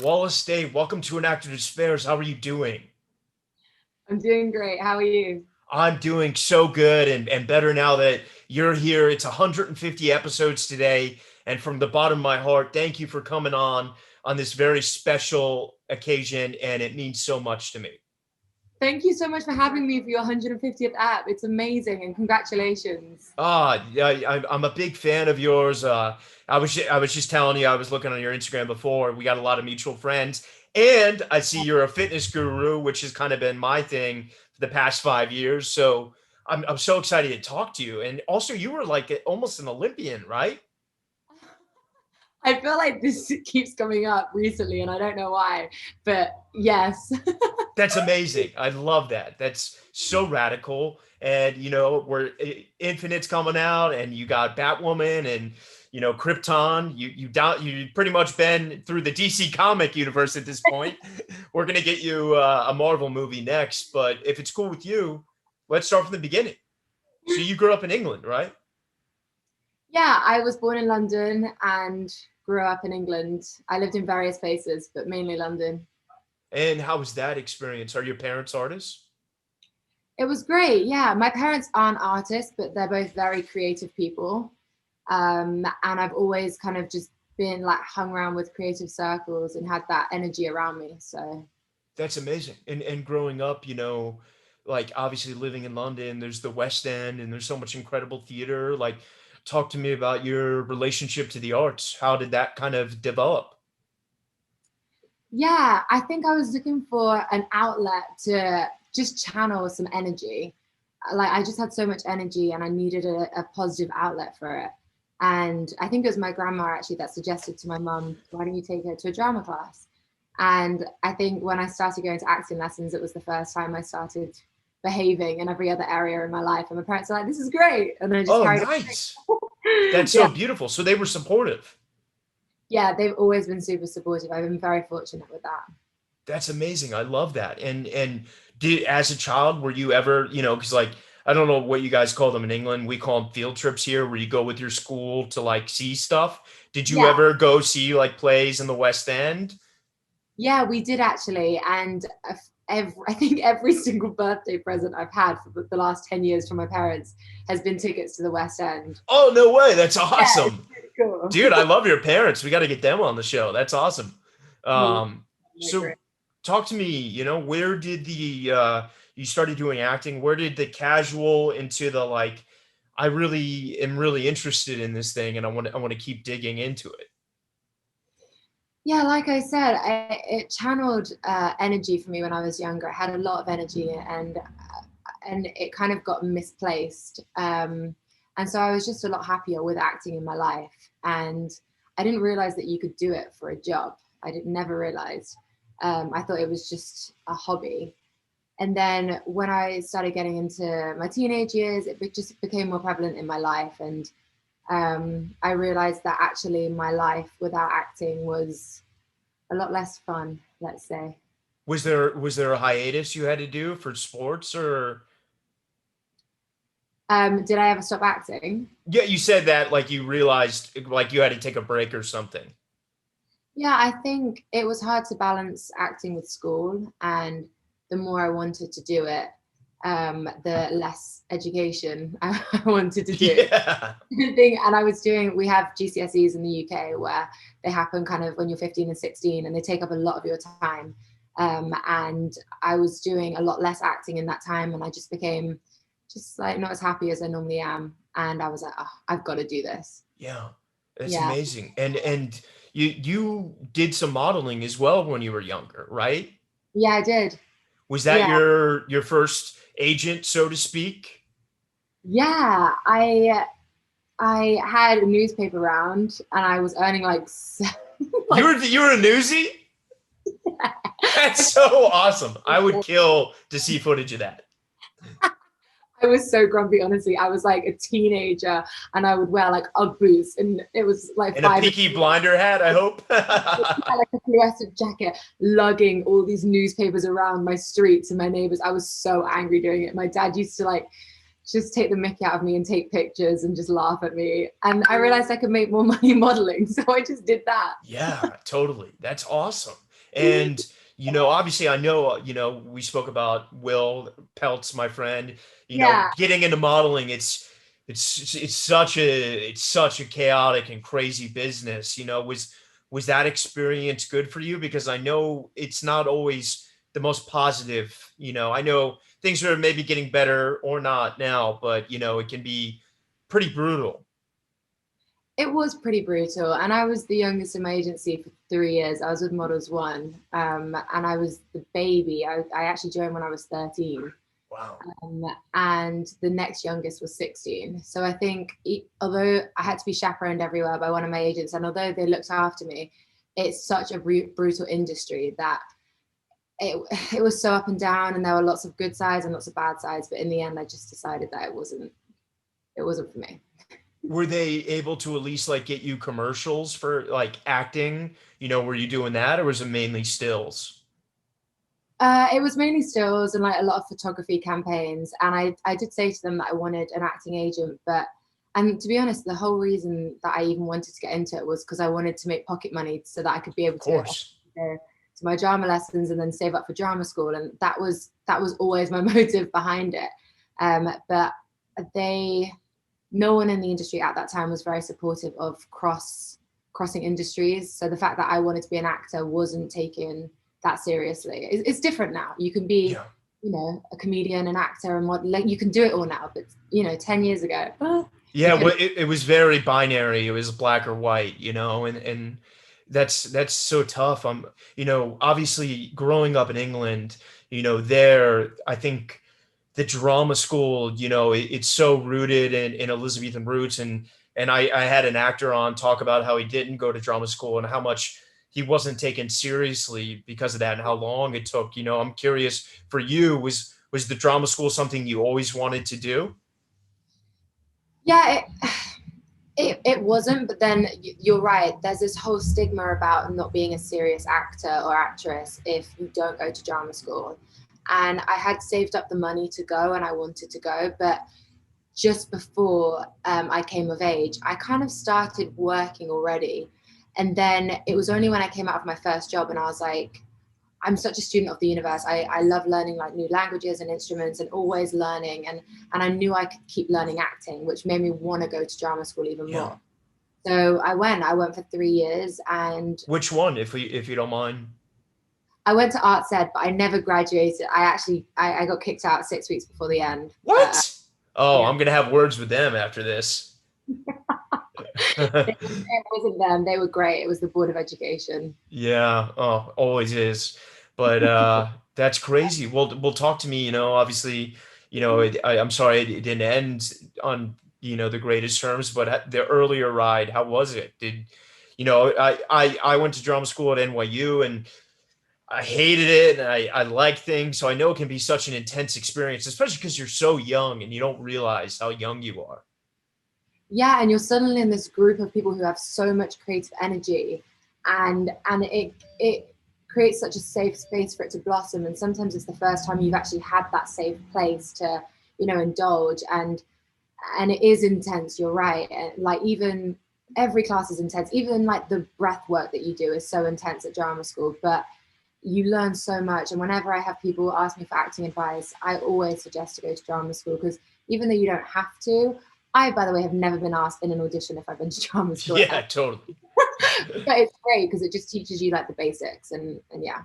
Wallis, Dave, welcome to An Actor Despairs. How are you doing? I'm doing great. How are you? I'm doing so good and better now that you're here. It's 150 episodes today. And from the bottom of my heart, thank you for coming on this very special occasion. And it means so much to me. Thank you so much for having me for your 150th app. It's amazing and congratulations. Yeah, I'm a big fan of yours. I was just telling you, I was looking on your Instagram before. We got a lot of mutual friends, and I see you're a fitness guru, which has kind of been my thing for the past 5 years. So I'm so excited to talk to you. And also, you were like almost an Olympian, right? I feel like this keeps coming up recently and I don't know why, but yes. That's amazing. I love that. That's so radical. And where Infinite's coming out, and you got Batwoman and Krypton. You pretty much been through the DC comic universe at this point. We're gonna get you a Marvel movie next, but if it's cool with you, let's start from the beginning. So you grew up in England, right? Yeah, I was born in London and grew up in England. I lived in various places, but mainly London. And how was that experience? Are your parents artists? It was great. Yeah, my parents aren't artists, but they're both very creative people. And I've always kind of just been like hung around with creative circles and had that energy around me. So That's amazing. And growing up, like obviously living in London, there's the West End and there's so much incredible theater. Like, talk to me about your relationship to the arts. How did that kind of develop? yeah, I think I was looking for an outlet to just channel some energy. Like I just had so much energy and I needed a positive outlet for it. And I think it was my grandma actually that suggested to my mum, why don't you take her to a drama class? And I think when I started going to acting lessons, it was the first time I started behaving in every other area in my life. And my parents were like, this is great. And I just Oh, carried nice. That's on. so beautiful. So they were supportive. Yeah, they've always been super supportive. I've been very fortunate with that. That's amazing. I love that. And did as a child, were you ever, because like I don't know what you guys call them in England. We call them field trips here, where you go with your school to like see stuff. Did you Yeah, ever go see like plays in the West End? yeah, we did actually. And I think every single birthday present I've had for the last 10 years from my parents has been tickets to the West End. Oh, no way. That's Yeah, it's awesome. really cool. Dude, I love your parents. We got to get them on the show. That's awesome. Oh, my So great. talk to me, where did the you started doing acting? Where did the casual into the like, I really am really interested in this thing and I want to keep digging into it. Yeah, like I said, it channeled energy for me when I was younger. I had a lot of energy and it kind of got misplaced. And so I was just a lot happier with acting in my life. And I didn't realize that you could do it for a job. I did never realized. I thought it was just a hobby. And then when I started getting into my teenage years, just became more prevalent in my life. And I realized that actually my life without acting was a lot less fun, let's say. Was there a hiatus you had to do for sports or Did I ever stop acting? yeah, you said that like you realized like you had to take a break or something. Yeah, I think it was hard to balance acting with school, and the more I wanted to do it, the less education I wanted to do. Yeah. And we have GCSEs in the UK where they happen kind of when you're 15 and 16 and they take up a lot of your time. And I was doing a lot less acting in that time and I just became just like not as happy as I normally am. And I was like, oh, I've got to do this. Yeah. That's Yeah. amazing. And you did some modeling as well when you were younger, right? Yeah, I did. Was that Yeah. your first agent, so to speak? Yeah. I had a newspaper round and I was earning like, You like were you were a newsie? That's so awesome. I would kill to see footage of that. I was so grumpy, honestly. I was like a teenager and I would wear like Ugg boots and it was like And a five Peaky Blinder hat, I hope. had like a fluorescent jacket, lugging all these newspapers around my street to my neighbors. I was so angry doing it. My dad used to like just take the mickey out of me and take pictures and just laugh at me. And I realized I could make more money modeling. So I just did that. Yeah, totally. That's awesome. And, obviously I know, we spoke about Will Peltz, my friend, Yeah. getting into modeling. It's such a chaotic and crazy business. Was that experience good for you? Because I know it's not always the most positive. I know things are maybe getting better or not now, but it can be pretty brutal. It was pretty brutal, and I was the youngest in my agency for 3 years. I was with Models One, and I was the baby. I actually joined when I was 13, Wow. and the next youngest was 16. So I think, although I had to be chaperoned everywhere by one of my agents, and although they looked after me, it's such a brutal industry that it was so up and down, and there were lots of good sides and lots of bad sides. But in the end, I just decided that it wasn't for me. Were they able to at least like get you commercials for like acting? Were you doing that, or was it mainly stills? It was mainly stills and like a lot of photography campaigns. And I did say to them that I wanted an acting agent, and to be honest, the whole reason that I even wanted to get into it was because I wanted to make pocket money so that I could be able Of to course. go to my drama lessons and then save up for drama school. And that was always my motive behind it. But they, no one in the industry at that time was very supportive of crossing industries. So the fact that I wanted to be an actor wasn't taken that seriously. It's different now. You can be, Yeah. a comedian, an actor, and what, like, you can do it all now. But 10 years ago, you Yeah, well, couldn't. it was very binary. It was black or white, and that's so tough. Obviously growing up in England, there, I think the drama school, it's so rooted in Elizabethan roots. And I had an actor on talk about how he didn't go to drama school and how much he wasn't taken seriously because of that and how long it took. I'm curious for you, was the drama school something you always wanted to do? Yeah, it wasn't. But then you're right. There's this whole stigma about not being a serious actor or actress if you don't go to drama school. And I had saved up the money to go, and I wanted to go, but just before I came of age, I kind of started working already. And then it was only when I came out of my first job and I was like, I'm such a student of the universe. I love learning like new languages and instruments and always learning. And I knew I could keep learning acting, which made me want to go to drama school even Yeah. more. So I went for 3 years, and Which one, if you don't mind? I went to arts ed, but I never graduated. I got kicked out 6 weeks before the end. What? Oh, Yeah. I'm gonna have words with them after this. It wasn't them. They were great. It was the Board of Education. Yeah, oh, always is. But that's crazy. Well, talk to me, obviously, I'm sorry it didn't end on, the greatest terms, but the earlier ride, how was it? I went to drama school at NYU and I hated it and I like things. So I know it can be such an intense experience, especially because you're so young and you don't realize how young you are. Yeah, and you're suddenly in this group of people who have so much creative energy, and it creates such a safe space for it to blossom. And sometimes it's the first time you've actually had that safe place to, indulge. And it is intense. You're right. And like, even every class is intense. Even like the breath work that you do is so intense at drama school. But you learn so much. And whenever I have people ask me for acting advice, I always suggest to go to drama school, because even though you don't have to, I, by the way, have never been asked in an audition if I've been to drama school. Yeah, totally. But it's great because it just teaches you like the basics, and yeah.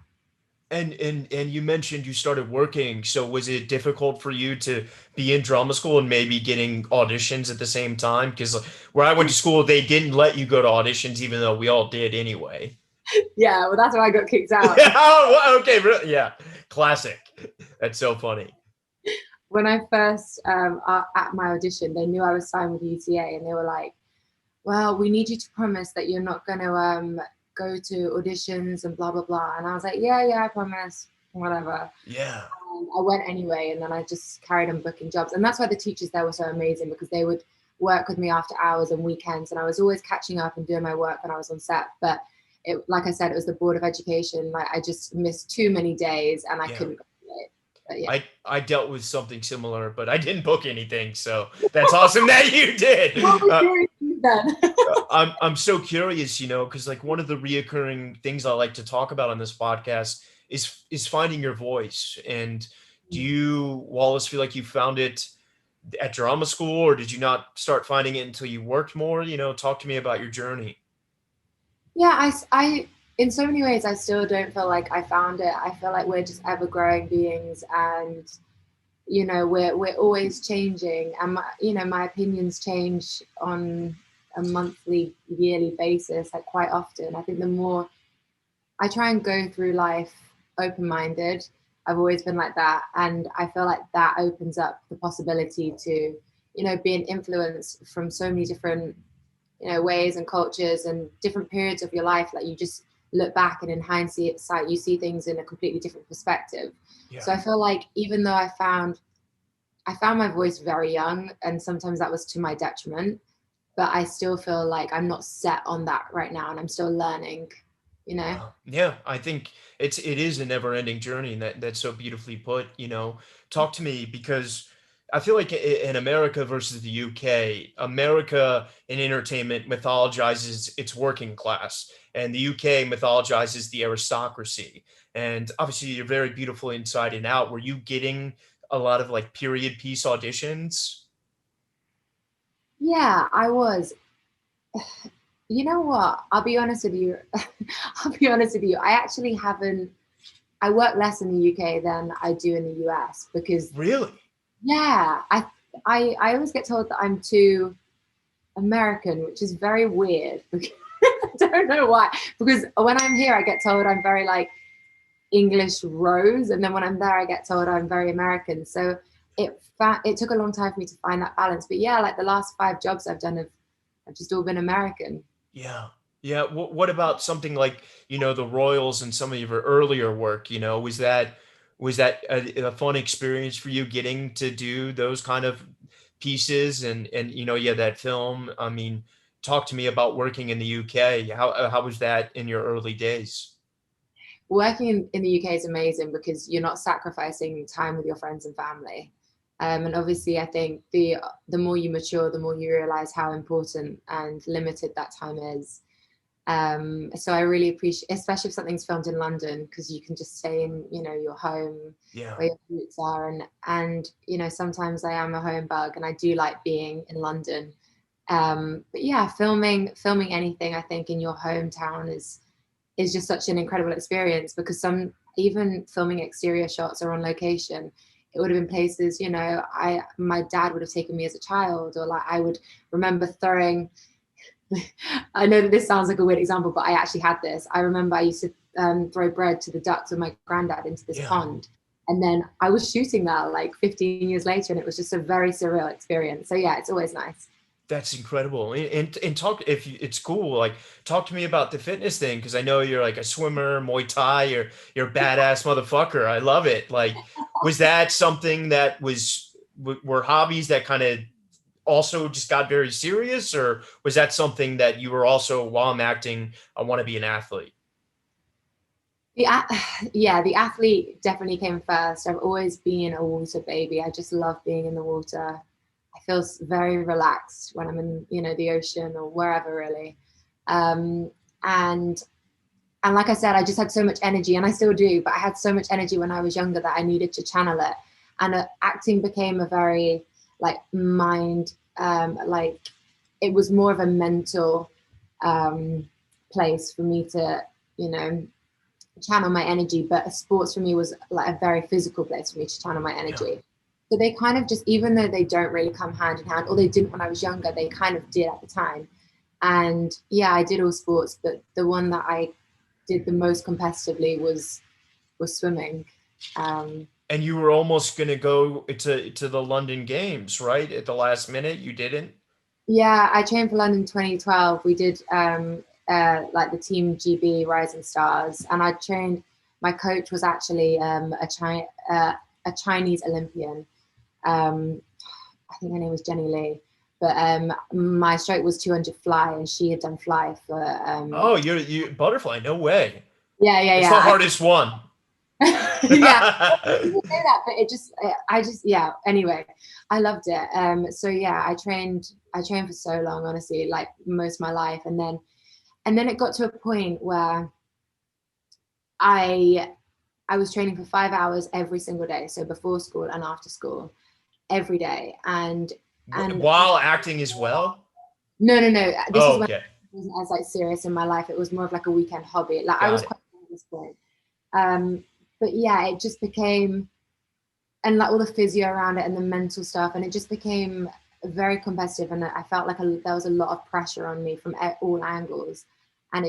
And you mentioned you started working. So was it difficult for you to be in drama school and maybe getting auditions at the same time? Because where I went to school, they didn't let you go to auditions, even though we all did anyway. Yeah, well, that's why I got kicked out. Oh, okay. Yeah. Classic. That's so funny. When I first at my audition, they knew I was signed with UTA, and they were like, well, we need you to promise that you're not going to go to auditions and blah blah blah. And I was like, yeah, I promise, whatever. Yeah. I went anyway, and then I just carried on booking jobs. And that's why the teachers there were so amazing, because they would work with me after hours and weekends, and I was always catching up and doing my work when I was on set. But like I said, it was the Board of Education. Like, I just missed too many days, and I Yeah. couldn't go to it. But yeah. I dealt with something similar, but I didn't book anything. So that's awesome that you did. What was your 100%. I'm so curious, because like one of the reoccurring things I like to talk about on this podcast is finding your voice. And do you, Wallace, feel like you found it at drama school, or did you not start finding it until you worked more? Talk to me about your journey. Yeah, in so many ways, I still don't feel like I found it. I feel like we're just ever growing beings, and we're always changing, and my opinions change on a monthly, yearly basis, like quite often. I think the more I try and go through life open-minded, I've always been like that, and I feel like that opens up the possibility to be an influence from so many different ways and cultures and different periods of your life. Like, you just look back, and in hindsight you see things in a completely different perspective. Yeah. So I feel like even though I found my voice very young, and sometimes that was to my detriment, but I still feel like I'm not set on that right now, and I'm still learning. Yeah, I think it is a never ending journey, and that's so beautifully put. Talk to me, because I feel like in America versus the UK, America in entertainment mythologizes its working class, and the UK mythologizes the aristocracy. And obviously, you're very beautiful inside and out. Were you getting a lot of like period piece auditions? Yeah, I was. You know what? I'll be honest with you. I actually haven't. I work less in the UK than I do in the US, because Really? yeah, I always get told that I'm too American, which is very weird. I don't know why. Because when I'm here, I get told I'm very like English Rose, and then when I'm there, I get told I'm very American. So it took a long time for me to find that balance. But yeah, like the last 5 jobs I've done have just all been American. Yeah. Yeah. What about something like, the Royals and some of your earlier work? Was that a fun experience for you getting to do those kind of pieces, and yeah, that film? I mean, talk to me about working in the UK. How was that in your early days? Working in the UK is amazing because you're not sacrificing time with your friends and family. And obviously, I think the more you mature, the more you realize how important and limited that time is. So I really appreciate, especially if something's filmed in London, because you can just stay in, your home Yeah. where your roots are, and sometimes I am a home bug, and I do like being in London. But yeah, filming anything, I think, in your hometown is just such an incredible experience, because even filming exterior shots or on location, it would have been places, my dad would have taken me as a child, or like I would remember throwing. I know that this sounds like a weird example, but I actually had this. I remember I used to throw bread to the ducks with my granddad into this Yeah. pond. And then I was shooting that like 15 years later, and it was just a very surreal experience. So yeah, it's always nice. That's incredible. And talk, if it's cool, like talk to me about the fitness thing, because I know you're like a swimmer, Muay Thai, you're a badass motherfucker. I love it. Like, was that something that were hobbies that kind of also just got very serious, or was that something that you were also, while I'm acting, I want to be an athlete? Yeah, the athlete definitely came first. I've always been a water baby. I just love being in the water. I feel very relaxed when I'm in, the ocean or wherever, really. Um, and like I said, I just had so much energy, and I still do, but I had so much energy when I was younger that I needed to channel it. And acting became a very like mind, like it was more of a mental place for me to, channel my energy. But sports for me was like a very physical place for me to channel my energy. Yeah. So they kind of just, even though they don't really come hand in hand, or they didn't when I was younger, they kind of did at the time. And yeah, I did all sports, but the one that I did the most competitively was swimming. And you were almost going to go to the London Games, right? At the last minute, you didn't? Yeah, I trained for London 2012. We did like the Team GB Rising Stars, and I trained. My coach was actually a Chinese Olympian. I think her name was Jenny Lee. But my stroke was 200 fly, and she had done fly for. Oh, you butterfly? No way. Yeah, yeah, It's yeah. the hardest one. Yeah, people say that, but I just, yeah. Anyway, I loved it. So yeah, I trained for so long, honestly, like most of my life, and then it got to a point where I I was training for 5 hours every single day, so before school and after school, every day, and While acting as well? no. This was Oh, when okay. I wasn't as like serious in my life. It was more of like a weekend hobby. Like I Got was it. quite young at this point. But yeah, it just became, and like all the physio around it and the mental stuff, and it just became very competitive, and I felt like there was a lot of pressure on me from all angles, and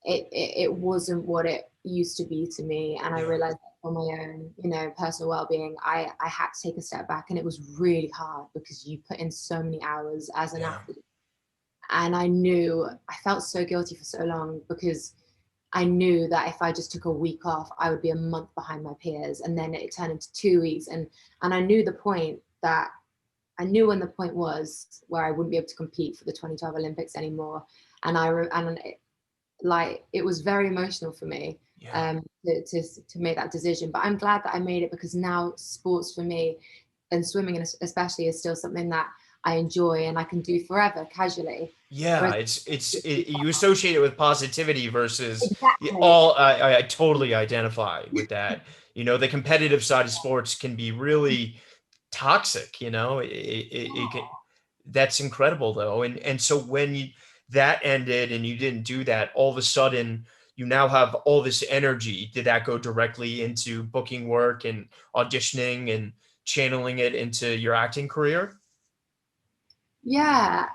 it wasn't what it used to be to me, and I Yeah. realized that for my own, you know, personal well-being, I had to take a step back, and it was really hard because you put in so many hours as an Yeah. athlete, and I felt so guilty for so long because I knew that if I just took a week off, I would be a month behind my peers, and then it turned into 2 weeks, and I knew the point that I knew when the point was where I wouldn't be able to compete for the 2012 Olympics anymore, and like it was very emotional for me, Yeah. to make that decision. But I'm glad that I made it, because now sports for me, and swimming especially, is still something that I enjoy and I can do forever casually. Yeah, Whereas you associate it with positivity versus exactly, all. I totally identify with that. You know, the competitive side of sports can be really toxic. You know, it can, that's incredible though. And so when that ended and you didn't do that, all of a sudden you now have all this energy. Did that go directly into booking work and auditioning and channeling it into your acting career? yeah,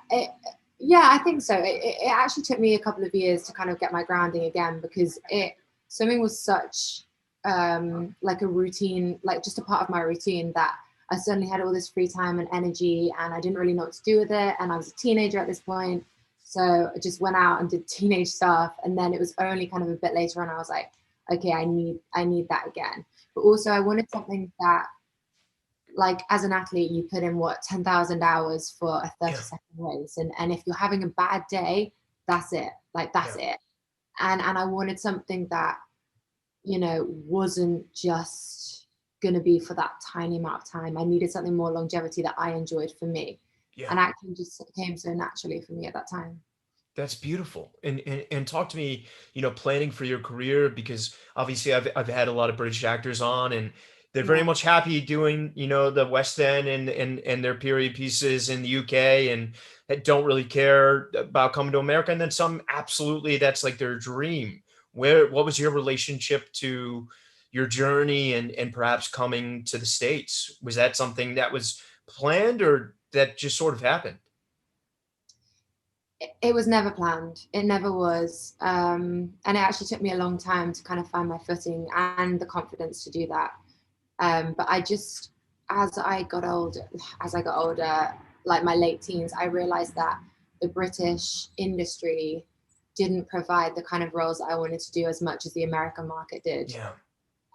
yeah, I think so. It actually took me a couple of years to kind of get my grounding again, because it swimming was such like a routine, like just a part of my routine, that I suddenly had all this free time and energy, and I didn't really know what to do with it. And I was a teenager at this point, so I just went out and did teenage stuff. And then it was only kind of a bit later on I was like, okay, I need that again. But also I wanted something that, like as an athlete, you put in what 10,000 hours for a Yeah, 30-second race, and if you're having a bad day, that's it. Like that's yeah. it. And I wanted something that, you know, wasn't just going to be for that tiny amount of time. I needed something more longevity that I enjoyed for me, Yeah. and acting just came so naturally for me at that time. That's beautiful. And talk to me, you know, planning for your career, because obviously I've had a lot of British actors on and they're very Yeah. much happy doing, you know, the West End and their period pieces in the UK and don't really care about coming to America. And then some absolutely that's like their dream. What was your relationship to your journey and perhaps coming to the States? Was that something that was planned or that just sort of happened? It was never planned. It never was. And it actually took me a long time to kind of find my footing and the confidence to do that. But I just, as I got older, like my late teens, I realized that the British industry didn't provide the kind of roles that I wanted to do as much as the American market did. Yeah.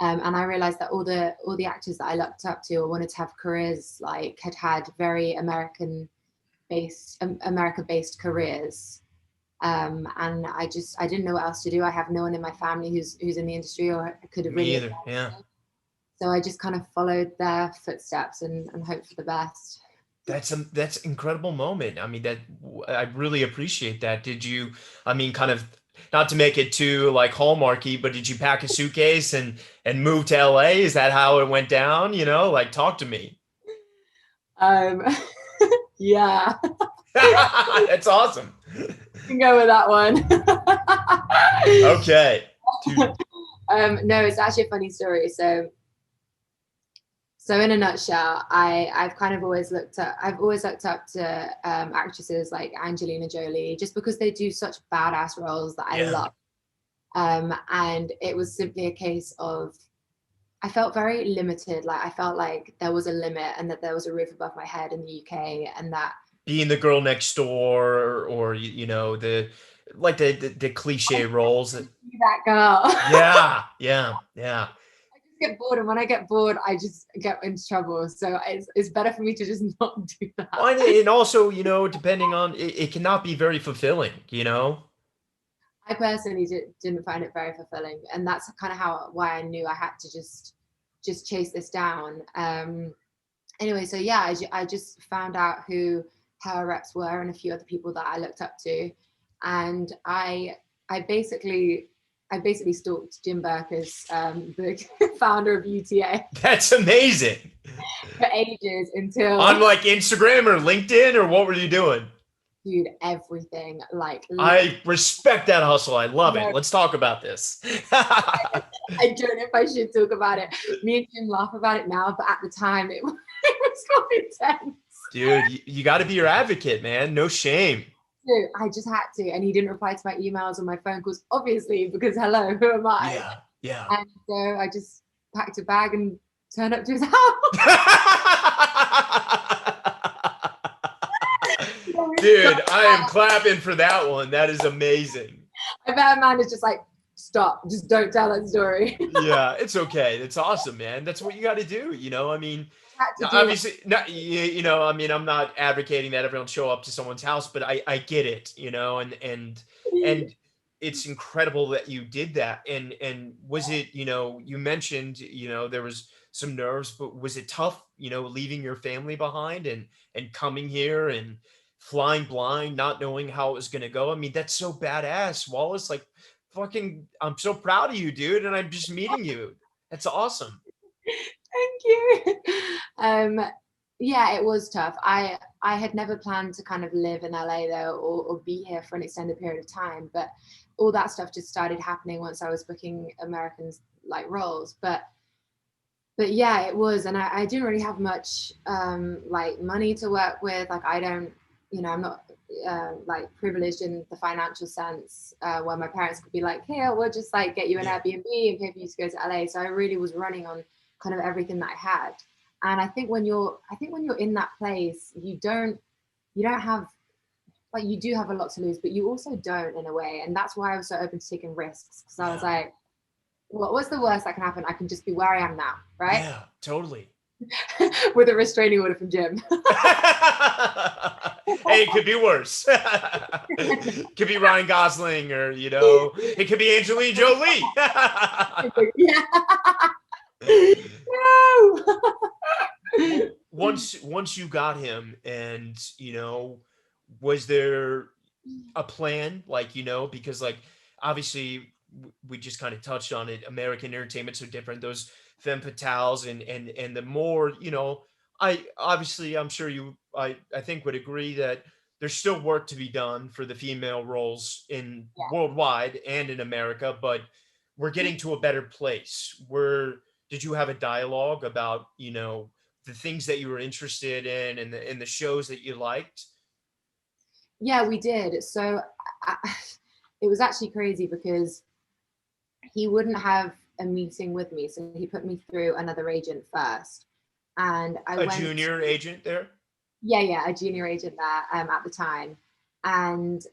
And I realized that all the actors that I looked up to or wanted to have careers like had very America based careers. And I didn't know what else to do. I have no one in my family who's in the industry or could have Me really either. advised Yeah. me. So I just kind of followed their footsteps and hoped for the best. That's incredible moment. I mean, I really appreciate that. Did you, I mean, kind of not to make it too like hallmarky, but did you pack a suitcase and move to LA? Is that how it went down? You know, like talk to me. Um, yeah, That's awesome. you can go with that one. Okay. Dude, No, it's actually a funny story. So in a nutshell, I've always looked up to actresses like Angelina Jolie, just because they do such badass roles that I yeah. love. And it was simply a case of, I felt very limited. Like I felt like there was a limit and that there was a roof above my head in the UK, and that Being the girl next door or you know, the like the cliche roles that that girl. yeah, yeah, yeah. I just get bored, and when I get bored, I just get into trouble. So it's better for me to just not do that. Well, and also, you know, depending on it, it cannot be very fulfilling, you know? I personally didn't find it very fulfilling, and that's kind of why I knew I had to just chase this down. Anyway, so yeah, I just found out who her reps were and a few other people that I looked up to, and I basically stalked Jim Burkers, the founder of UTA, That's amazing. for ages On until, like Instagram or LinkedIn, or what were you doing? dude, everything, like literally. I respect that hustle. I love it. No, Let's talk about this. I don't know if I should talk about it. Me and Jim laugh about it now, but at the time it was, it was quite intense. Dude, you got to be your advocate, man. No shame. So I just had to, and he didn't reply to my emails or my phone calls, obviously, because hello, who am I? Yeah, yeah. And so I just packed a bag and turned up to his house. Dude, I am clapping for that one. That is amazing. I bet Amanda's just like, stop, just don't tell that story. Yeah, it's okay. It's awesome, man. That's what you got to do. You know, I mean, Had to do obviously, not, you know, I mean, I'm not advocating that everyone show up to someone's house, but I get it, you know, and it's incredible that you did that. And was it, you know, you mentioned, you know, there was some nerves, but was it tough, you know, leaving your family behind and coming here and flying blind, not knowing how it was going to go? I mean, that's so badass, Wallace. Like, fucking, I'm so proud of you, dude. And I'm just meeting you. That's awesome. Thank you. Um, yeah, it was tough. I had never planned to kind of live in LA though, or be here for an extended period of time. But all that stuff just started happening once I was booking Americans like roles. But yeah, it was, and I didn't really have much like money to work with. Like I don't, you know, I'm not like privileged in the financial sense where my parents could be like, here, we'll just like get you an Airbnb and pay for you to go to LA. So I really was running on kind of everything that I had. And I think when you're in that place, you don't have, like, you do have a lot to lose, but you also don't, in a way. And that's why I was so open to taking risks, because I was like, what's the worst that can happen? I can just be where I am now, right? Yeah, totally. With a restraining order from Jim. Hey, it could be worse. Could be Ryan Gosling, or, you know, it could be Angelina Jolie. Yeah. No. Once you got him, and, you know, was there a plan, like, you know, because, like, obviously we just kind of touched on it, American entertainment's so different, those femme fatales, and the more, you know, I'm sure I think would agree that there's still work to be done for the female roles in worldwide and in America, but we're getting to a better place. Did you have a dialogue about, you know, the things that you were interested in, and the shows that you liked? Yeah, we did. So it was actually crazy because he wouldn't have a meeting with me. So he put me through another agent first. And I A went, junior agent there? yeah, a junior agent there at the time. And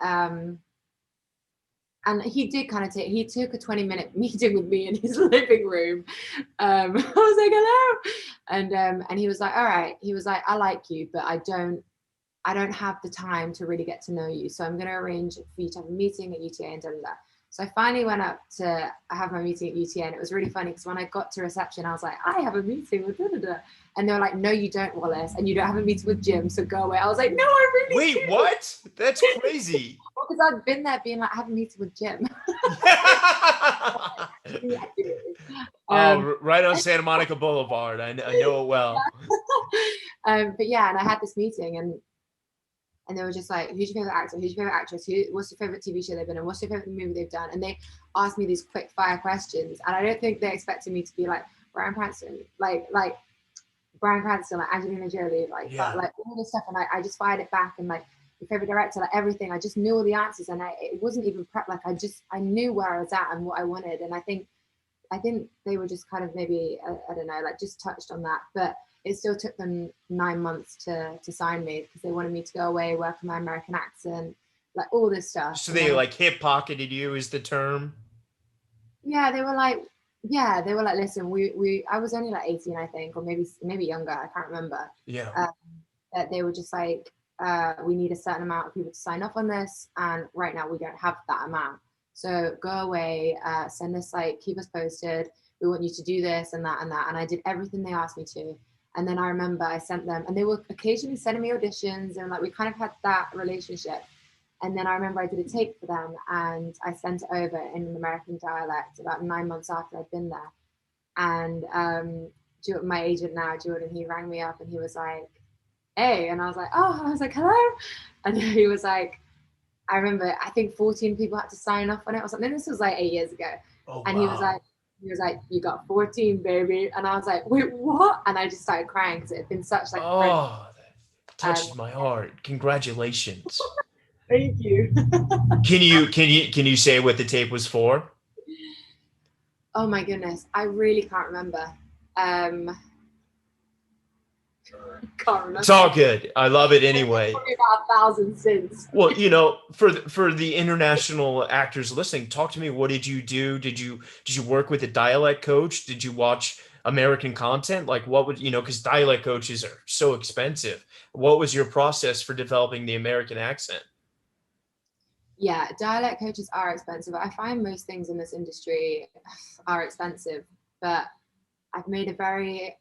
he did kind of he took a 20-minute meeting with me in his living room. I was like, hello. And he was like, all right. He was like, I like you, but I don't have the time to really get to know you. So I'm going to arrange for you to have a meeting at UTA and da da da. So I finally went up to have my meeting at UTA, and it was really funny because when I got to reception, I was like, I have a meeting with da da da. And they were like, no, you don't, Wallis, and you don't have a meeting with Jim, so go away. I was like, no, I really Wait, do. what? That's crazy. Well, because I'd been there being like, I have a meeting with Jim. Right on Santa Monica Boulevard. I know it well. But yeah, and I had this meeting, and they were just like, who's your favorite actor? Who's your favorite actress? What's your favorite TV show they've been in? What's your favorite movie they've done? And they asked me these quick fire questions. And I don't think they expected me to be like Bryan Cranston, like Bryan Cranston, like Angelina Jolie, like all this stuff. And I just fired it back, and like your favorite director, like everything. I just knew all the answers, and it wasn't even prep. Like I knew where I was at and what I wanted. And I think they were just kind of maybe, I don't know, like just touched on that. But it still took them 9 months to sign me, because they wanted me to go away, work on my American accent, like all this stuff. So they like hip pocketed you, is the term? Yeah, they were like, listen, I was only like 18, I think, or maybe younger, I can't remember. Yeah. That they were just like, we need a certain amount of people to sign off on this, and right now we don't have that amount. So go away, send us like, keep us posted. We want you to do this and that and that. And I did everything they asked me to. And then I remember I sent them, and they were occasionally sending me auditions, and like we kind of had that relationship. And then I remember I did a tape for them, and I sent it over in an American dialect about 9 months after I'd been there. And my agent now, Jordan, he rang me up and he was like, "Hey," and I was like, "Oh," I was like, "Hello," and he was like, I remember, I think 14 people had to sign off on it or something. This was like 8 years ago. Oh, And wow. he was like, "You got 14, baby." And I was like, "Wait, what?" And I just started crying because it had been such like Oh, that touches my heart. Congratulations. Thank you. Can you say what the tape was for? Oh my goodness, I really can't remember. Can't remember. It's all good. I love it anyway. Probably about 1,000 since. Well, for the international actors listening, talk to me. What did you do? Did you work with a dialect coach? Did you watch American content? Like, what would because dialect coaches are so expensive. What was your process for developing the American accent? Yeah, dialect coaches are expensive. I find most things in this industry are expensive, but I've made a very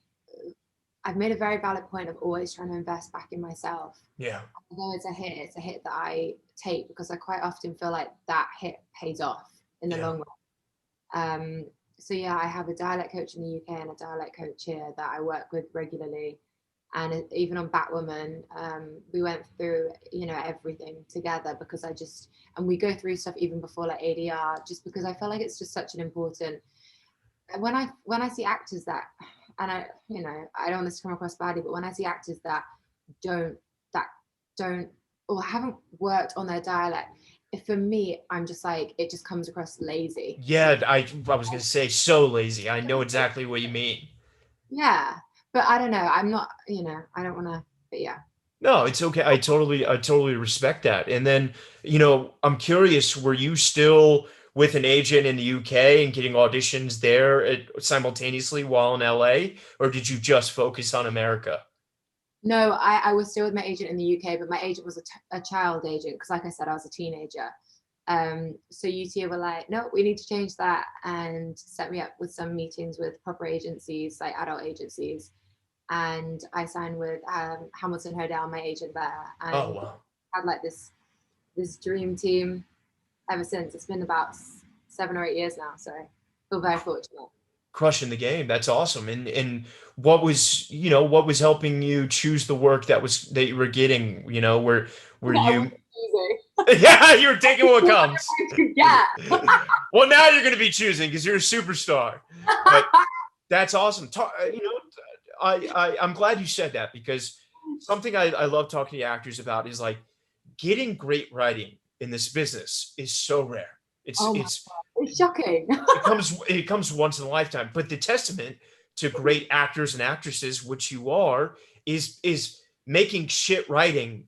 valid point of always trying to invest back in myself. Yeah. Although it's a hit that I take because I quite often feel like that hit pays off in the long run. So yeah, I have a dialect coach in the UK and a dialect coach here that I work with regularly. And even on Batwoman, we went through, everything together because and we go through stuff even before like ADR, just because I feel like it's just such an important, when I see actors that, and I don't want this to come across badly, but when I see actors that don't or haven't worked on their dialect, for me, I'm just like, it just comes across lazy. Yeah, I was gonna say so lazy. I know exactly what you mean. Yeah, but I don't know. I'm not, I don't want to, but yeah. No, it's okay. I totally respect that. And then, I'm curious, were you still with an agent in the UK and getting auditions there simultaneously while in LA, or did you just focus on America? No, I was still with my agent in the UK, but my agent was a child agent because, like I said, I was a teenager. So UTA were like, "No, we need to change that," and set me up with some meetings with proper agencies, like adult agencies. And I signed with Hamilton Hodel, my agent there, Oh, and wow. had like this dream team ever since. It's been about 7 or 8 years now, so I feel very fortunate. Crushing the game. That's awesome. And what was helping you choose the work that you were getting, were you yeah, you were taking what comes. Yeah. Well, now you're going to be choosing because you're a superstar. But that's awesome. I'm glad you said that because something I love talking to actors about is like getting great writing in this business is so rare. It's Oh my it's God. It's shocking. it comes once in a lifetime. But the testament to great actors and actresses, which you are, is making shit writing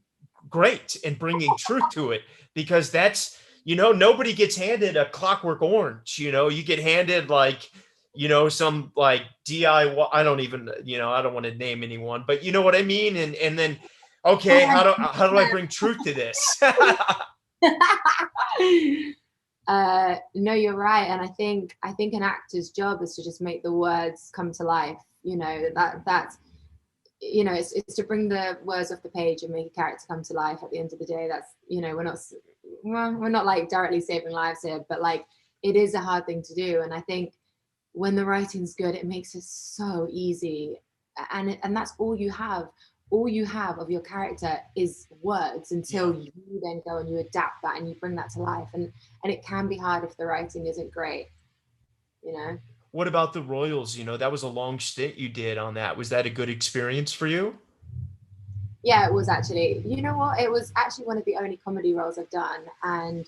great and bringing truth to it because that's nobody gets handed a Clockwork Orange. You get handed like some like DIY. I don't even I don't want to name anyone, but you know what I mean. And then okay, how do I bring truth to this? No, you're right, and I think an actor's job is to just make the words come to life. That's it's to bring the words off the page and make a character come to life. At the end of the day, that's we're not like directly saving lives here, but like it is a hard thing to do. And I think when the writing's good, it makes it so easy, and that's all you have. All you have of your character is words until you then go and you adapt that and you bring that to life. And it can be hard if the writing isn't great, What about the Royals? That was a long stint you did on that. Was that a good experience for you? Yeah, it was actually. You know what? It was actually one of the only comedy roles I've done, and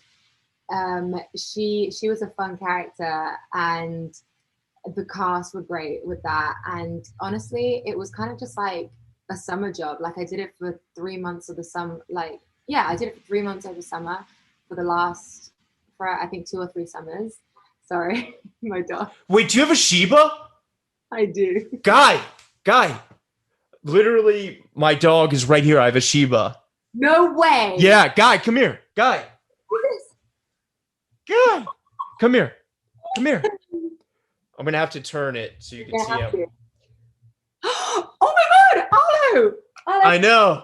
she was a fun character, and the cast were great with that. And honestly, it was kind of just like a summer job. Like I did it for 3 months of the summer. Like I did it for 3 months over summer for I think 2 or 3 summers. Sorry, my dog. Wait, do you have a Shiba? I do. Guy. Literally, my dog is right here. I have a Shiba. No way. Yeah, Guy, come here. Guy. What is? Guy, come here. Come here. I'm going to have to turn it so you can see him. Oh my God, Arlo! I know.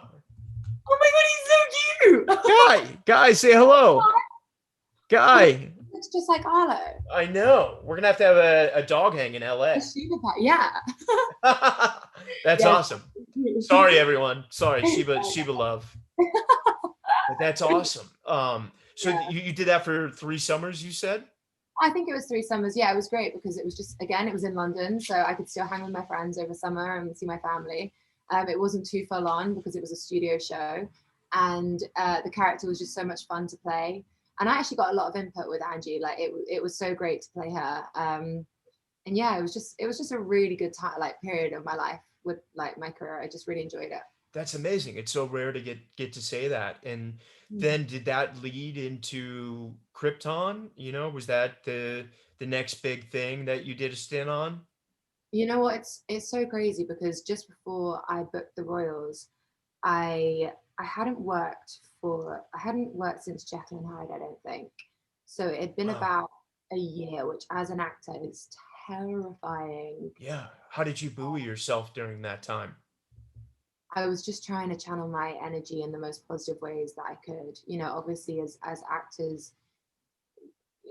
Oh my God, he's so cute. Guy, say hello. Guy. It's just like Arlo. I know. We're going to have a dog hang in LA. Yeah. That's awesome. Sorry, everyone. Sorry, Shiba love. But that's awesome. So you did that for 3 summers, you said? I think it was 3 summers. Yeah, it was great because it was just, again, it was in London. So I could still hang with my friends over summer and see my family. It wasn't too full on because it was a studio show. And the character was just so much fun to play. And I actually got a lot of input with Angie. Like it was so great to play her. And yeah, it was just a really good time, like period of my life with like my career. I just really enjoyed it. That's amazing. It's so rare to get to say that. And then did that lead into Krypton? Was that the next big thing that you did a stint on? You know what? It's so crazy because just before I booked the Royals, I hadn't worked since Jekyll and Hyde, I don't think. So it had been about a year, which as an actor is terrifying. Yeah. How did you buoy yourself during that time? I was just trying to channel my energy in the most positive ways that I could. Obviously as actors,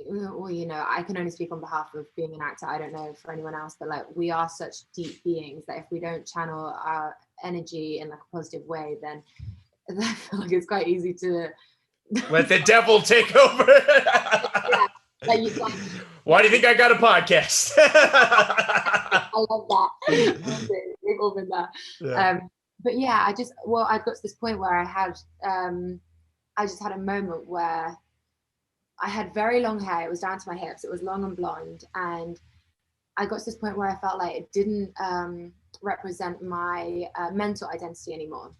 well, I can only speak on behalf of being an actor. I don't know for anyone else, but like we are such deep beings that if we don't channel our energy in like a positive way, then I feel like it's quite easy to let the devil take over. Yeah, why do you think I got a podcast? I love that. We've all been there. Yeah. But yeah, I got to this point where I just had a moment where I had very long hair. It was down to my hips. It was long and blonde. And I got to this point where I felt like it didn't represent my mental identity anymore.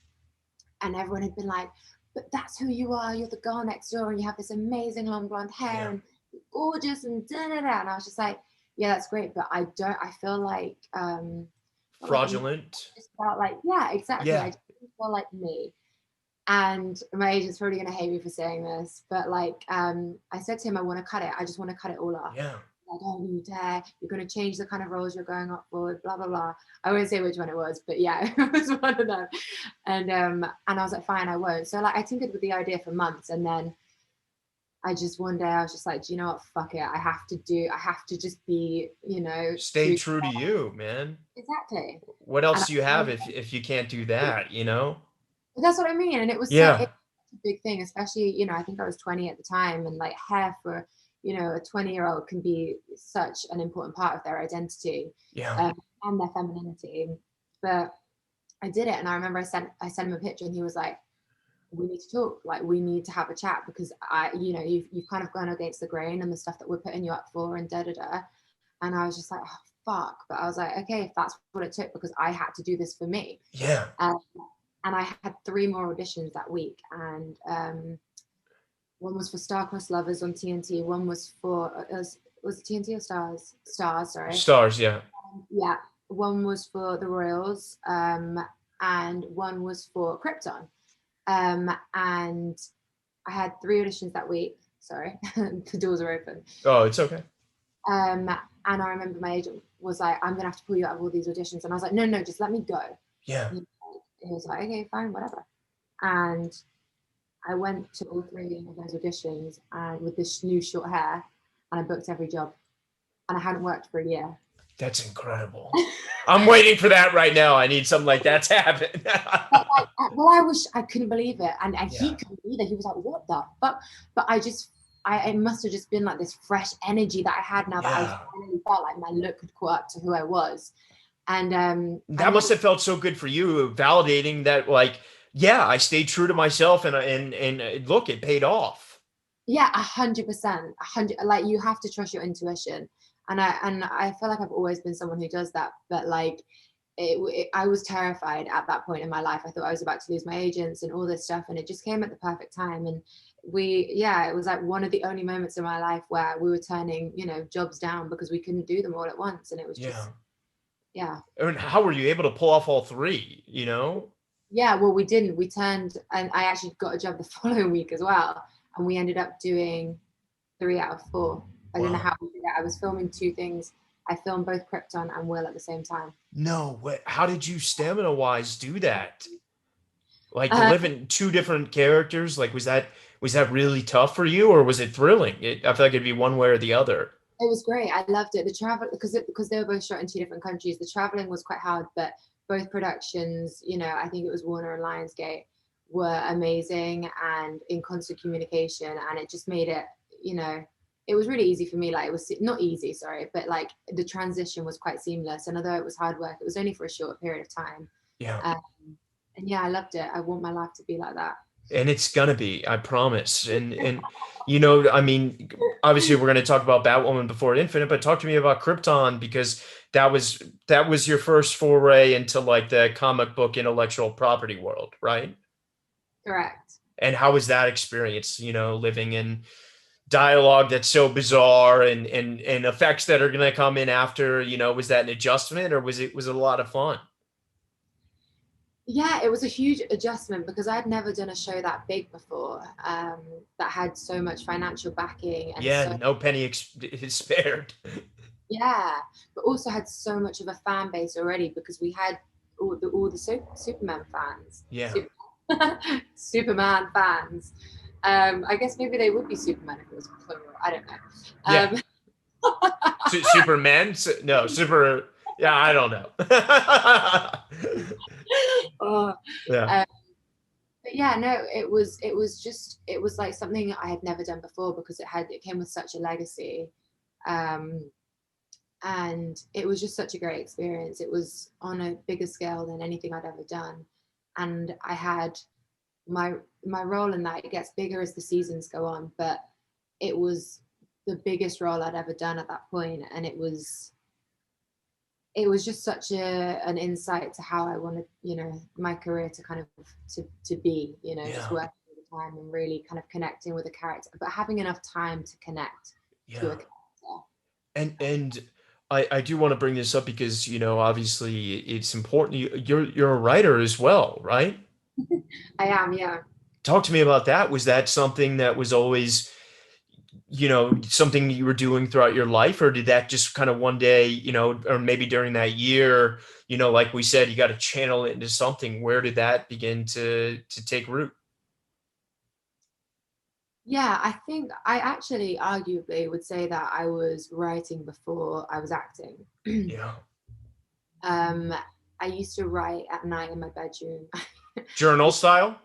And everyone had been like, but that's who you are. You're the girl next door and you have this amazing long blonde hair and gorgeous and da-da-da. And I was just like, yeah, that's great. But I feel like... fraudulent. I just felt like, yeah, exactly. Yeah. I just feel like me. And my agent's probably going to hate me for saying this, but like I said to him, I want to cut it. I just want to cut it all off. Yeah. Like, oh, you dare. You're going to change the kind of roles you're going up for, blah, blah, blah. I won't say which one it was, but yeah, it was one of them. And I was like, fine, I won't. So like I tinkered with the idea for months. And then one day I was just like, do you know what? Fuck it. I have to just be, stay true to you, man. Exactly. What else do you have if you can't do that, That's what I mean. And it was such a big thing, especially, I think I was 20 at the time, and like hair for, a 20-year-old can be such an important part of their identity and their femininity. But I did it. And I remember I sent him a picture and he was like, we need to talk, like we need to have a chat because you've kind of gone against the grain and the stuff that we're putting you up for and da-da-da. And I was just like, oh, fuck. But I was like, okay, if that's what it took, because I had to do this for me. Yeah. And I had 3 more auditions that week. And one was for Star-Crossed Lovers on TNT. One was for, was it TNT or Stars? Stars, sorry. Stars, yeah. Yeah. One was for the Royals. And one was for Krypton. And I had 3 auditions that week. Sorry, the doors are open. Oh, it's okay. And I remember my agent was like, I'm gonna have to pull you out of all these auditions. And I was like, no, just let me go. Yeah. And he was like, okay, fine, whatever. And I went to all 3 of those auditions and with this new short hair, and I booked every job. And I hadn't worked for a year. That's incredible. I'm waiting for that right now. I need something like that to happen. I couldn't believe it. And he couldn't either. He was like, what the fuck? But it must have just been like this fresh energy that I had now that I finally felt like my look had caught up to who I was. And that must have felt so good for you, validating that, like, yeah, I stayed true to myself and look, it paid off. Yeah, 100%. 100. Like, you have to trust your intuition. And I feel like I've always been someone who does that, but like I was terrified at that point in my life. I thought I was about to lose my agents and all this stuff, and it just came at the perfect time. And it was like one of the only moments in my life where we were turning, jobs down because we couldn't do them all at once. And it was just, And how were you able to pull off all 3, Yeah, well, we didn't. We turned, and I actually got a job the following week as well. And we ended up doing 3 out of 4. I don't know Wow. how we did it. I was filming 2 things. I filmed both Krypton and Will at the same time. No, what, how did you stamina wise do that? Like Uh, living two different characters, like was that really tough for you or was it thrilling? I feel like it'd be one way or the other. it was great. I loved it. The travel, because they were both shot in 2 different countries. The traveling was quite hard, but both productions, I think it was Warner and Lionsgate, were amazing and in constant communication, and it just made it, it was really easy for me. Like, it was not easy, sorry, but like the transition was quite seamless. And although it was hard work, it was only for a short period of time. Yeah. Um, and yeah, I loved it. I want my life to be like that. And it's gonna be, I promise. And I mean, obviously we're gonna talk about Batwoman before Infinite, but talk to me about Krypton because that was your first foray into like the comic book intellectual property world, right? Correct. And how was that experience, living in dialogue that's so bizarre and effects that are gonna come in after, was that an adjustment or was it a lot of fun? Yeah, it was a huge adjustment because I'd never done a show that big before, that had so much financial backing and Yeah, so, no penny spared. yeah, but also had so much of a fan base already because we had all the Superman fans, Yeah. Superman fans. I guess maybe they would be Superman if it was plural. I don't know. Yeah. Superman? No, super. Yeah, I don't know. Oh, Yeah. um, but yeah, no, it was like something I had never done before because it came with such a legacy. Um, and it was just such a great experience. It was on a bigger scale than anything I'd ever done, and I had my my role in that. It gets bigger as the seasons go on, but it was the biggest role I'd ever done at that point, and it was just such an insight to how I wanted, my career to kind of to be, just Yeah. working all the time and really kind of connecting with a character, but having enough time to connect to a Yeah. character. And I do want to bring this up because, obviously it's important. You're a writer as well, right? I am, yeah. Talk to me about that. Was that something that was always, something you were doing throughout your life, or did that just kind of one day, or maybe during that year, like we said, you got to channel it into something. Where did that begin to take root? Yeah, I think I actually arguably would say that I was writing before I was acting. Yeah. um, I used to write at night in my bedroom. Journal style?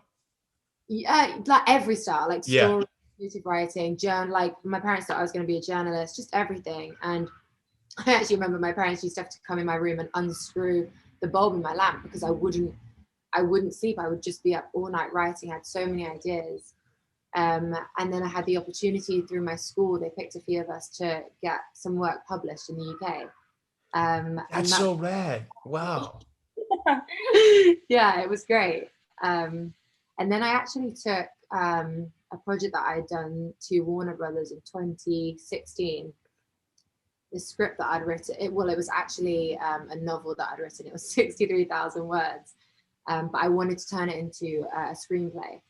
Yeah, like every style, like Yeah. story, creative writing, journal. Like my parents thought I was going to be a journalist, just everything. And I actually remember my parents used to have to come in my room and unscrew the bulb in my lamp because I wouldn't sleep. I would just be up all night writing. I had so many ideas. And then I had the opportunity through my school. They picked a few of us to get some work published in the UK. And That's that, so rad. Wow. yeah, it was great. And then I actually took a project that I had done to Warner Brothers in 2016. The script that I'd written, it was actually a novel that I'd written. It was 63,000 words, but I wanted to turn it into a screenplay.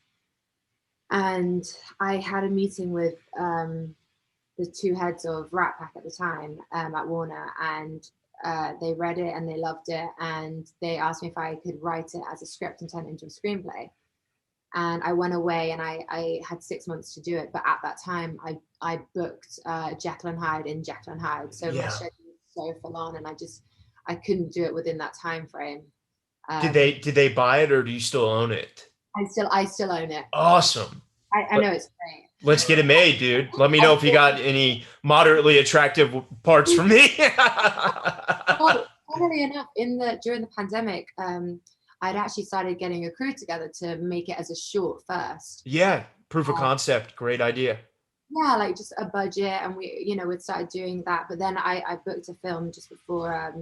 And I had a meeting with the two heads of Rat Pack at the time, at Warner, and they read it and they loved it, and they asked me if I could write it as a script and turn it into a screenplay. And I went away and I had 6 months to do it, but at that time I booked Jekyll and Hyde in Jekyll and Hyde, so my Yeah. schedule was so full on, and I couldn't do it within that time frame. Did Um, they buy it or do you still own it? I still own it. Awesome. I know it's great. Let's get it made, dude. Let me know I if you got any moderately attractive parts for me. Well, funnily enough, during the pandemic, I'd actually started getting a crew together to make it as a short first. Yeah, proof of Uh, concept. Great idea. yeah, like just a budget, and we'd started doing that. But then I booked a film just before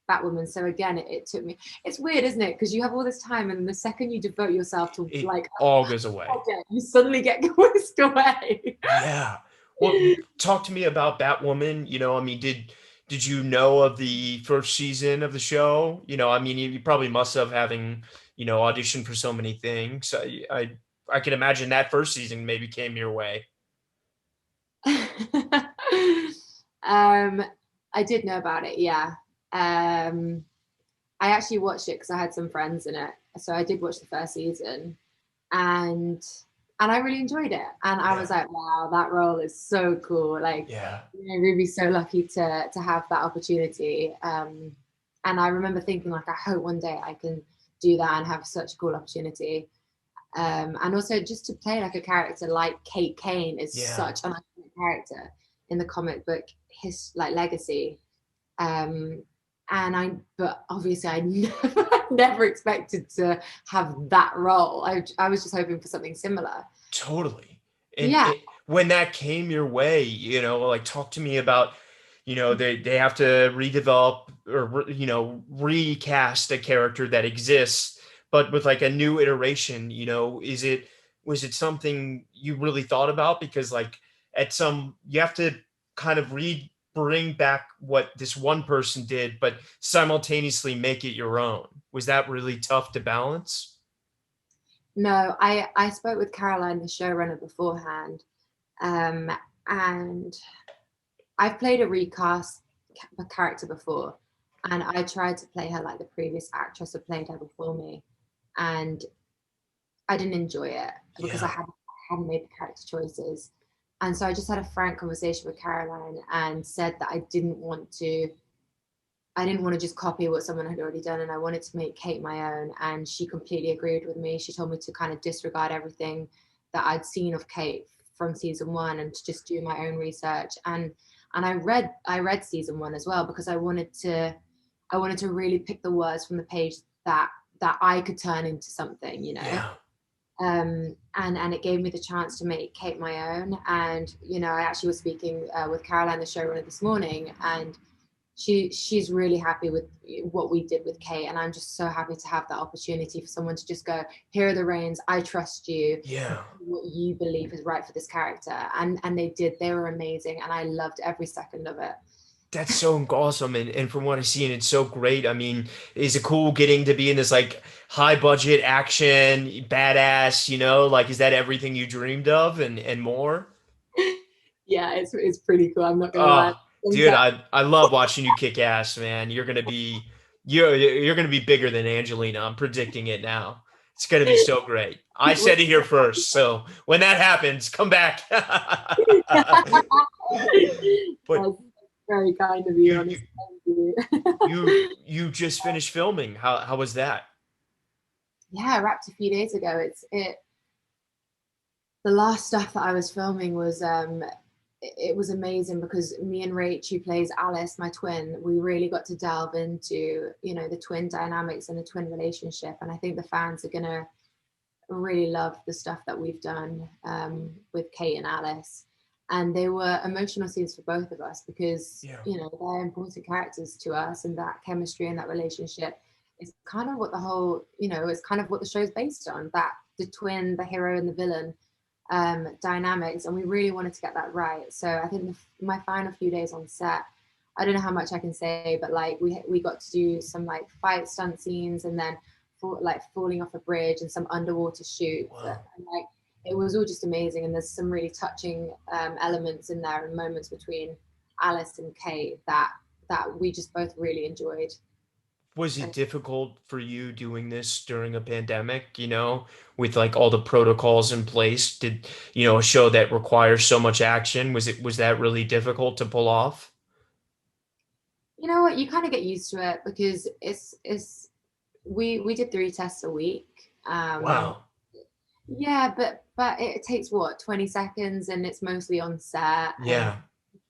Batwoman. So again, it took me. It's weird, isn't it? Because you have all this time, and the second you devote yourself to It like all goes away. a project, you suddenly get whisked away. Yeah. Well, talk to me about Batwoman. I mean, did you know of the first season of the show? I mean, you probably must have having, auditioned for so many things. I can imagine that first season maybe came your way. I did know about it, yeah. I actually watched it because I had some friends in it. So I did watch the first season, and I really enjoyed it. And I was Yeah. like, wow, that role is so cool. Like, Yeah. Ruby's so lucky to have that opportunity. And I remember thinking, like, I hope one day I can do that and have such a cool opportunity. And also just to play like a character like Kate Kane is Yeah. such an iconic character in the comic book, his like legacy. Um, but obviously I never expected to have that role. I was just hoping for something similar. Totally. And Yeah. when that came your way, like talk to me about, they have to redevelop or, recast a character that exists, but with like a new iteration, was it something you really thought about? Because like you have to kind of bring back what this one person did, but simultaneously make it your own. Was that really tough to balance? No, I spoke with Caroline, the showrunner, beforehand, um, and I've played a recast character before, and I tried to play her like the previous actress had played her before me, and I didn't enjoy it because Yeah. hadn't made the character choices. And so I just had a frank conversation with Caroline and said that I didn't want to just copy what someone had already done, and I wanted to make Kate my own. And she completely agreed with me. She told me to kind of disregard everything that I'd seen of Kate from season one and to just do my own research. And I read season one as well because I wanted to really pick the words from the page that I could turn into something, Yeah. And it gave me the chance to make Kate my own. And I actually was speaking with Caroline, the showrunner, this morning, and she's really happy with what we did with Kate, and I'm just so happy to have that opportunity for someone to just go, here are the reins, I trust you, Yeah. what you believe is right for this character. And they were amazing, and I loved every second of it. That's so awesome. And from what I've seen, it's so great. I mean, is it cool getting to be in this like high budget action, badass, like is that everything you dreamed of and more? Yeah, it's pretty cool, I'm not gonna lie. Oh, dude, I love watching you kick ass, man. You're gonna be bigger than Angelina. I'm predicting it now. It's gonna be so great. I said it here first, so when that happens, come back. But That's very kind of you, you you honestly. Thank you. you just finished filming. How was that? Yeah, I wrapped a few days ago. The last stuff that I was filming was it was amazing because me and Rach, who plays Alice, my twin, we really got to delve into the twin dynamics and the twin relationship, and I think the fans are gonna really love the stuff that we've done with Kate and Alice. And they were emotional scenes for both of us because Yeah. they're important characters to us, and that chemistry and that relationship is kind of what the whole it's kind of what the show's based on, that the twin, the hero and the villain dynamics, and we really wanted to get that right. So I think my final few days on set, I don't know how much I can say, but like we got to do some like fight stunt scenes, and then like falling off a bridge and some underwater shoots. Wow. And like it was all just amazing, and there's some really touching elements in there and moments between Alice and Kate that we just both really enjoyed. Was it difficult for you doing this during a pandemic, with like all the protocols in place? Did, a show that requires so much action, was that really difficult to pull off? You know what? You kind of get used to it because it's we did 3 tests a week. Wow. Yeah, but it takes what, 20 seconds, and it's mostly on set, and Yeah.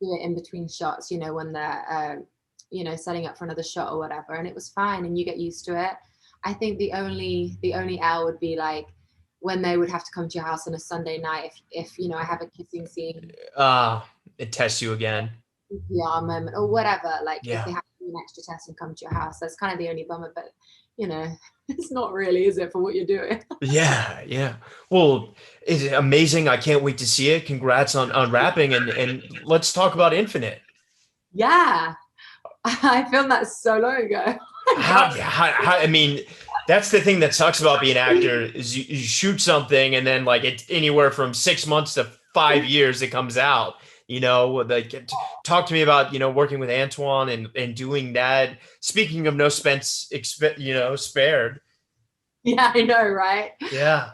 do it in between shots, when they're setting up for another shot or whatever, and it was fine, and you get used to it. I think the only L would be like when they would have to come to your house on a Sunday night if I have a kissing scene, It tests you again. PR moment or whatever, like if they Yeah. have to do an extra test and come to your house, that's kind of the only bummer. But it's not really, is it, for what you're doing? Yeah, yeah. Well, it's amazing. I can't wait to see it. Congrats on wrapping and let's talk about Infinite. Yeah, I filmed that so long ago. I can't. I mean, that's the thing that sucks about being an actor is you shoot something and then like it's anywhere from 6 months to 5 years it comes out. like talk to me about, working with Antoine and doing that. Speaking of no spared. Yeah, I know, right? Yeah.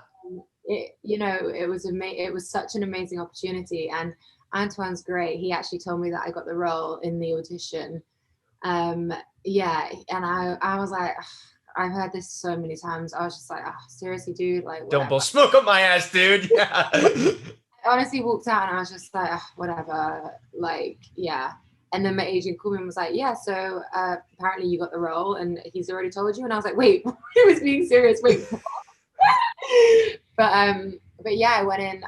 It was such an amazing opportunity, and Antoine's great. He actually told me that I got the role in the audition. Yeah, and I was like, ugh, I've heard this so many times. I was just like, oh, seriously, dude, like Don't blow whatever. smoke up my ass, dude. Yeah. I honestly walked out and I was just like, ugh, whatever, like, yeah. And then my agent called me and was like, yeah, so apparently you got the role and he's already told you. And I was like, wait, he was being serious. Wait. But yeah, I went in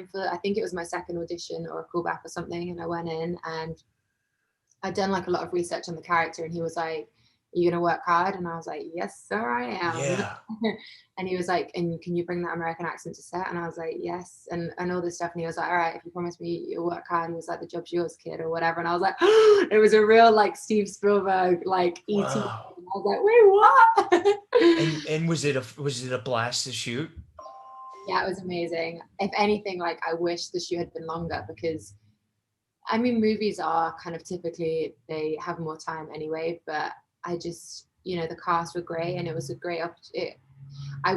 for, I think it was my second audition or a callback or something. And I went in and I'd done like a lot of research on the character, and he was like, "Are you gonna work hard?" And I was like, "Yes, sir, I am." Yeah. And he was like, "And can you bring that American accent to set?" And I was like, "Yes," and all this stuff. And he was like, "All right, if you promise me you'll work hard," he was like, "The job's yours, kid," or whatever. And I was like, it was a real like Steve Spielberg like E.T. Wow. And I was like, "Wait, what?" And was it a blast to shoot? Yeah, it was amazing. If anything, like I wish the shoot had been longer, because I mean, movies are kind of typically they have more time anyway, but I just, the cast were great and it was a great opportunity.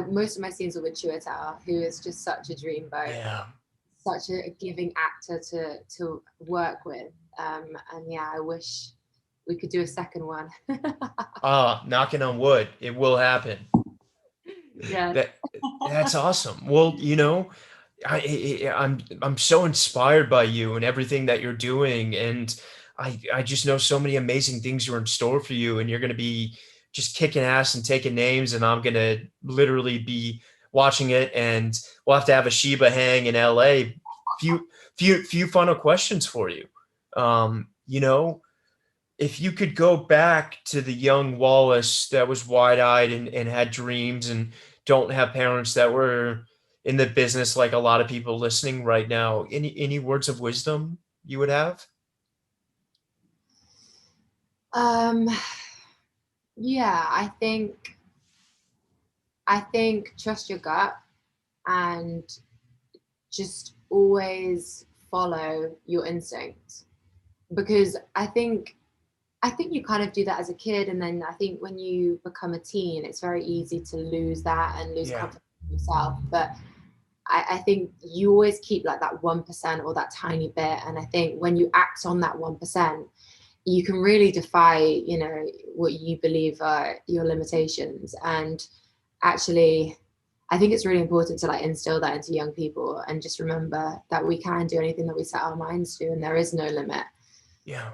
Most of my scenes were with Chiwetel, who is just such a dreamboat, Yeah. such a giving actor to work with. And yeah, I wish we could do a second one. Knocking on wood, it will happen. Yeah. That that's awesome. Well, I'm so inspired by you and everything that you're doing, and I just know so many amazing things are in store for you, and you're going to be just kicking ass and taking names, and I'm going to literally be watching it, and we'll have to have a Sheba hang in LA. Few final questions for you. You know, if you could go back to the young Wallis that was wide-eyed and had dreams and don't have parents that were in the business like a lot of people listening right now, any words of wisdom you would have? Um, yeah, I think trust your gut and just always follow your instinct, because I think you kind of do that as a kid, and then I think when you become a teen it's very easy to lose that and lose Yeah, confidence in yourself. But I think you always keep like that 1% or that tiny bit, and I think when you act on that 1%, you can really defy what you believe are your limitations. And actually, I think it's really important to like instill that into young people and just remember that we can do anything that we set our minds to, and there is no limit. yeah.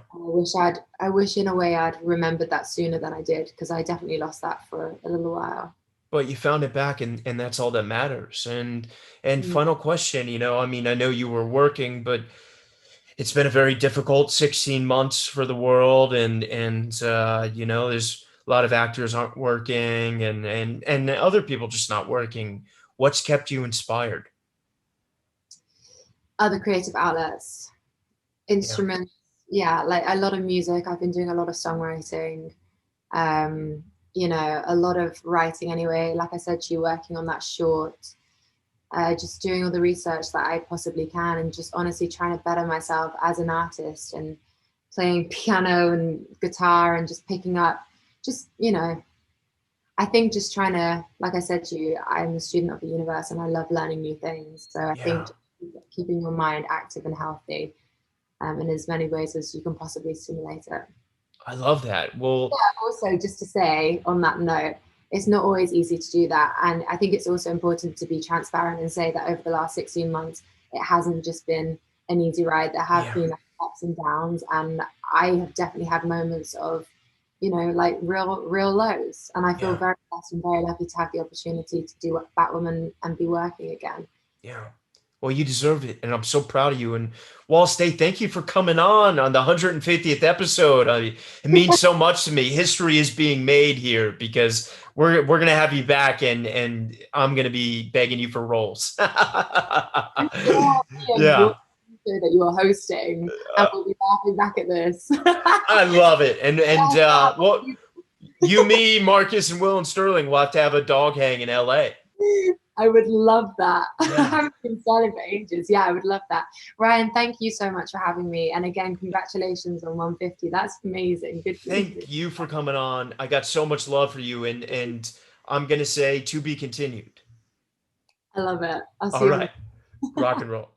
I wish in a way I'd remembered that sooner than I did, because I definitely lost that for a little while. But you found it back, and that's all that matters. And Mm. final question, I mean, I know you were working, but it's been a very difficult 16 months for the world, and there's a lot of actors aren't working, and other people just not working. What's kept you inspired? Other creative outlets, Yeah. instruments, yeah, like a lot of music. I've been doing a lot of songwriting, um, a lot of writing anyway. Like I said to you, working on that short, just doing all the research that I possibly can, and just honestly trying to better myself as an artist, and playing piano and guitar and just picking up, just, I think just trying to, like I said to you, I'm a student of the universe and I love learning new things. So I think Yeah. just keeping your mind active and healthy, in as many ways as you can possibly stimulate it. I love that. Well, Also, just to say on that note, it's not always easy to do that. And I think it's also important to be transparent and say that over the last 16 months, it hasn't just been an easy ride. There have yeah, been ups and downs. And I have definitely had moments of, like real lows. And I feel yeah, very blessed and very lucky to have the opportunity to do Batwoman and be working again. yeah. Well, you deserve it, and I'm so proud of you. And Wall State, thank you for coming on the 150th episode. It means so much to me. History is being made here because we're gonna have you back, and I'm gonna be begging you for roles. Your Yeah, show that you're hosting, and we'll be laughing back at this. I love it. And you, me, Marcus, and Will and Sterling will have to have a dog hang in LA. I would love that. Yeah. I haven't been silent for ages. Yeah, I would love that. Ryan, thank you so much for having me. And again, congratulations on 150. That's amazing. Good for you. Thank you for coming on. I got so much love for you, and I'm gonna say to be continued. I love it. I'll see All you. right, rock and roll.